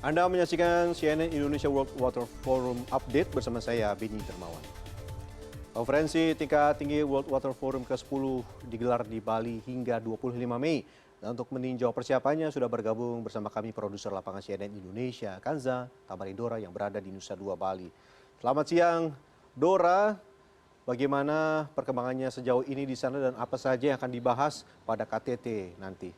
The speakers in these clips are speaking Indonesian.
Anda menyaksikan CNN Indonesia World Water Forum Update bersama saya, Beni Dermawan. Konferensi tingkat tinggi World Water Forum ke-10 digelar di Bali hingga 25 Mei. Dan untuk meninjau persiapannya sudah bergabung bersama kami produser lapangan CNN Indonesia, Kanza Tamarindora yang berada di Nusa Dua, Bali. Selamat siang, Dora. Bagaimana perkembangannya sejauh ini di sana dan apa saja yang akan dibahas pada KTT nanti?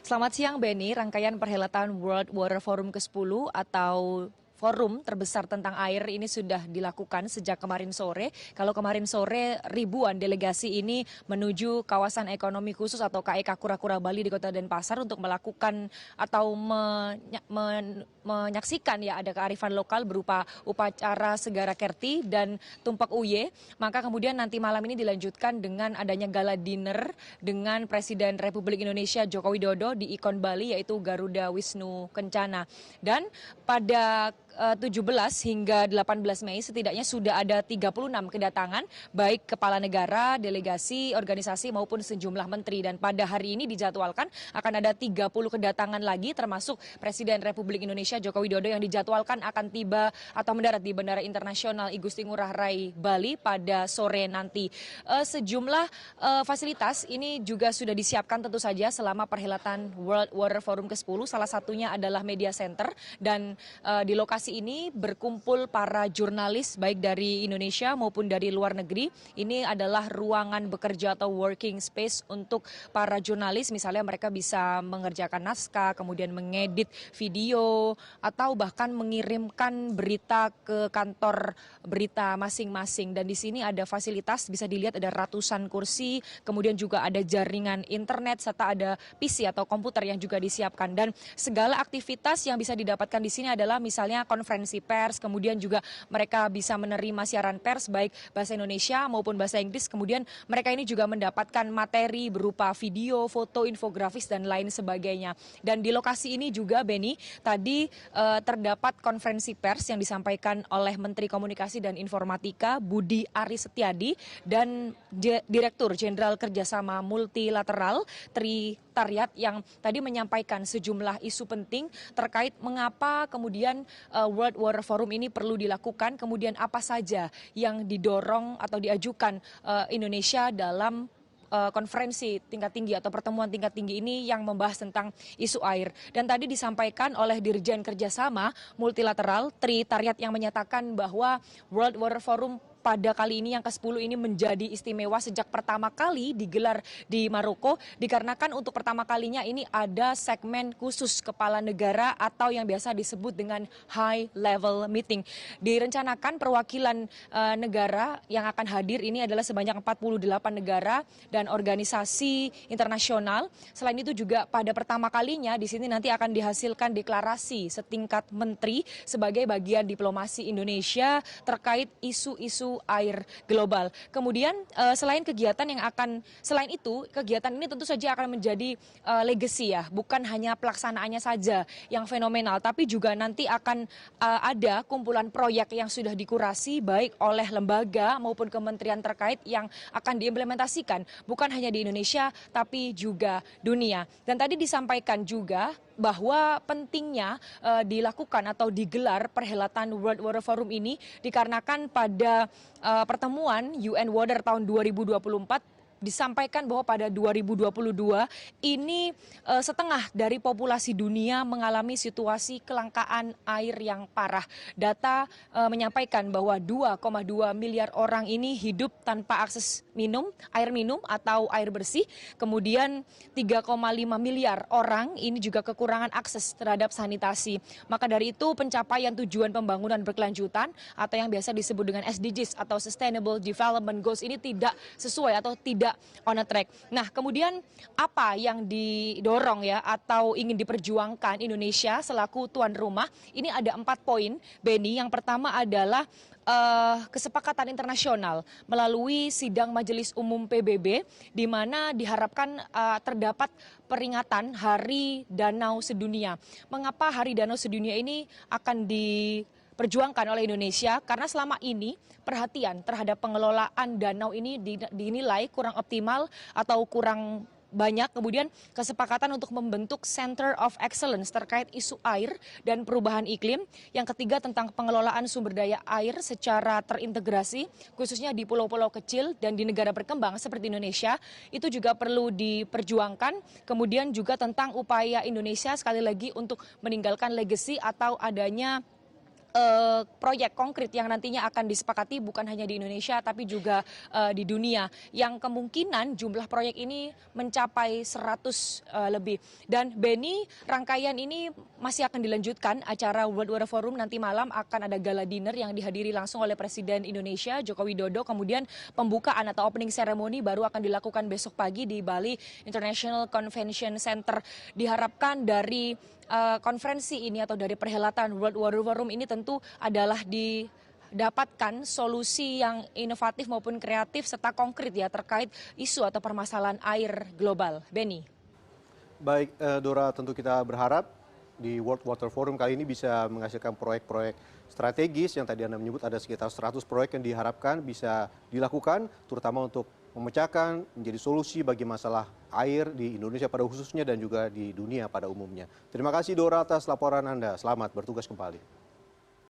Selamat siang Benny, rangkaian perhelatan World Water Forum ke-10 atau forum terbesar tentang air ini sudah dilakukan sejak kemarin sore. Kalau kemarin sore ribuan delegasi ini menuju kawasan ekonomi khusus atau KEK Kura-Kura Bali di Kota Denpasar untuk melakukan atau menyaksikan ya ada kearifan lokal berupa upacara Segara Kerti dan Tumpak Uye. Maka kemudian nanti malam ini dilanjutkan dengan adanya gala dinner dengan Presiden Republik Indonesia Joko Widodo di Ikon Bali yaitu Garuda Wisnu Kencana. Dan pada 17 hingga 18 Mei setidaknya sudah ada 36 kedatangan baik kepala negara, delegasi, organisasi maupun sejumlah menteri. Dan pada hari ini dijadwalkan akan ada 30 kedatangan lagi termasuk Presiden Republik Indonesia Joko Widodo yang dijadwalkan akan tiba atau mendarat di Bandara Internasional I Gusti Ngurah Rai Bali pada sore nanti. Sejumlah fasilitas ini juga sudah disiapkan tentu saja selama perhelatan World Water Forum ke-10. Salah satunya adalah Media Center dan di lokasi ini berkumpul para jurnalis baik dari Indonesia maupun dari luar negeri. Ini adalah ruangan bekerja atau working space untuk para jurnalis. Misalnya mereka bisa mengerjakan naskah, kemudian mengedit video, atau bahkan mengirimkan berita ke kantor berita masing-masing. Dan di sini ada fasilitas, bisa dilihat ada ratusan kursi, kemudian juga ada jaringan internet, serta ada PC atau komputer yang juga disiapkan. Dan segala aktivitas yang bisa didapatkan di sini adalah misalnya konferensi pers, kemudian juga mereka bisa menerima siaran pers baik bahasa Indonesia maupun bahasa Inggris. Kemudian mereka ini juga mendapatkan materi berupa video, foto, infografis dan lain sebagainya. Dan di lokasi ini juga Benny, tadi terdapat konferensi pers yang disampaikan oleh Menteri Komunikasi dan Informatika Budi Aris Setiadi dan Direktur Jenderal Kerjasama Multilateral Tri Taryat yang tadi menyampaikan sejumlah isu penting terkait mengapa kemudian World Water Forum ini perlu dilakukan, kemudian apa saja yang didorong atau diajukan Indonesia dalam konferensi tingkat tinggi atau pertemuan tingkat tinggi ini yang membahas tentang isu air. Dan tadi disampaikan oleh Dirjen Kerjasama Multilateral Tri Taryat yang menyatakan bahwa World Water Forum pada kali ini yang ke-10 ini menjadi istimewa sejak pertama kali digelar di Maroko dikarenakan untuk pertama kalinya ini ada segmen khusus kepala negara atau yang biasa disebut dengan high level meeting. Direncanakan perwakilan negara yang akan hadir ini adalah sebanyak 48 negara dan organisasi internasional. Selain itu juga pada pertama kalinya di sini nanti akan dihasilkan deklarasi setingkat menteri sebagai bagian diplomasi Indonesia terkait isu-isu air global. Kemudian selain itu kegiatan ini tentu saja akan menjadi legacy ya, bukan hanya pelaksanaannya saja yang fenomenal, tapi juga nanti akan ada kumpulan proyek yang sudah dikurasi baik oleh lembaga maupun kementerian terkait yang akan diimplementasikan bukan hanya di Indonesia tapi juga dunia. Dan tadi disampaikan juga bahwa pentingnya dilakukan atau digelar perhelatan World Water Forum ini dikarenakan pada pertemuan UN Water tahun 2024 disampaikan bahwa pada 2022 ini setengah dari populasi dunia mengalami situasi kelangkaan air yang parah. Data menyampaikan bahwa 2,2 miliar orang ini hidup tanpa akses air minum atau air bersih. Kemudian 3,5 miliar orang ini juga kekurangan akses terhadap sanitasi. Maka dari itu pencapaian tujuan pembangunan berkelanjutan atau yang biasa disebut dengan SDGs atau Sustainable Development Goals ini tidak sesuai atau tidak on a track. Nah, kemudian apa yang didorong ya atau ingin diperjuangkan Indonesia selaku tuan rumah? Ini ada 4 poin, Benny. Yang pertama adalah kesepakatan internasional melalui sidang Majelis Umum PBB di mana diharapkan terdapat peringatan Hari Danau Sedunia. Mengapa Hari Danau Sedunia ini akan diperjuangkan oleh Indonesia? Karena selama ini perhatian terhadap pengelolaan danau ini dinilai kurang optimal atau kurang banyak kemudian kesepakatan untuk membentuk Center of Excellence terkait isu air dan perubahan iklim. Yang ketiga tentang pengelolaan sumber daya air secara terintegrasi, khususnya di pulau-pulau kecil dan di negara berkembang seperti Indonesia, itu juga perlu diperjuangkan. Kemudian juga tentang upaya Indonesia sekali lagi untuk meninggalkan legacy atau adanya proyek konkret yang nantinya akan disepakati bukan hanya di Indonesia tapi juga di dunia, yang kemungkinan jumlah proyek ini mencapai 100 lebih. Dan Benny, rangkaian ini masih akan dilanjutkan. Acara World Water Forum nanti malam akan ada gala dinner yang dihadiri langsung oleh Presiden Indonesia Joko Widodo. Kemudian pembukaan atau opening ceremony baru akan dilakukan besok pagi di Bali International Convention Center. Diharapkan dari konferensi ini atau dari perhelatan World Water Forum ini tentu adalah didapatkan solusi yang inovatif maupun kreatif serta konkret ya terkait isu atau permasalahan air global. Benny. Baik, Dora, tentu kita berharap di World Water Forum kali ini bisa menghasilkan proyek-proyek strategis yang tadi Anda menyebut ada sekitar 100 proyek yang diharapkan bisa dilakukan, terutama untuk memecahkan menjadi solusi bagi masalah air di Indonesia pada khususnya dan juga di dunia pada umumnya. Terima kasih Dora atas laporan Anda. Selamat bertugas kembali.